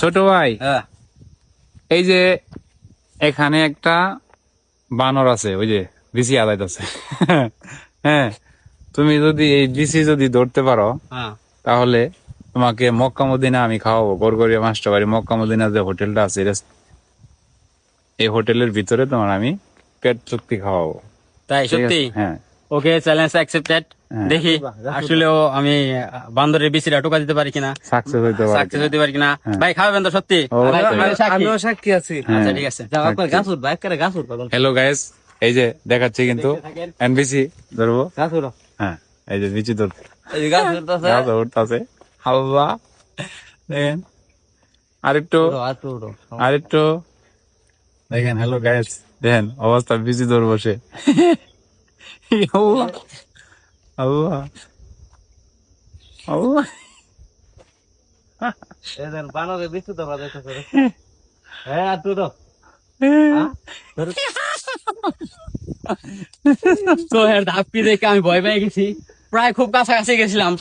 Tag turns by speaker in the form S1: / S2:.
S1: ছোট ভাই,
S2: হ্যাঁ
S1: এই যে এখানে একটা বানর আছে, ওই যে বিসি আলাইতেছে। হ্যাঁ, তুমি যদি এই বিসি যদি ধরতে পারো
S2: হ্যাঁ
S1: তাহলে তোমাকে মক্কা মদিনা আমি খাওয়াবো। গড়গড়িয়া মাস্টার বাড়ি মক্কা মদিনা যে হোটেলটা আছে, এই হোটেলের ভিতরে তোমার আমি পেট চুক্তি খাওয়াবো।
S2: তাই
S1: ঠিক
S2: সত্যি?
S1: আছে? হ্যাঁ
S2: ওকে, চ্যালেঞ্জ অ্যাকসেপ্টেড।
S1: হ্যাঁ।
S2: দেখি আসলেও আমি বান্দরের বিচিটা টোকা দিতে পারি কিনা,
S1: সাকসেস হইতে পারে
S2: সাকসেস হইতে পারি কিনা।
S1: হ্যাঁ।
S2: ভাই খাওয়াবেন তো সত্যি?
S1: অবশ্যই।
S2: আমি সাক্ষী।
S3: আমিও সাক্ষী আছি।
S2: আচ্ছা ঠিক আছে।
S3: গাছুর বাইক করে গাছুর পাগল
S1: হ্যালো গাইস, এই যে দেখাচ্ছি কিন্তু এনবিসি ধরবো।
S3: গাছুর
S1: হ্যাঁ, এই যে বিচি ধরতে
S3: এই গাছুর তো
S1: গাছ উঠতেছে। হালবা দেখেন, আরেকটু আরেকটু দেখেন। হ্যালো গাইস, দেখেন অবস্থা, বিচি ধর বসে। আল্লাহ আল্লাহ আল্লাহ।
S3: এদের বানরে বিস্তৃত বাজাই তো হ্যাঁ আর তুই তো
S2: তো এর ধাপকি দেখে আমি ভয় পেয়ে গেছি, প্রায় খুব কাছাকাছি গেছিলাম।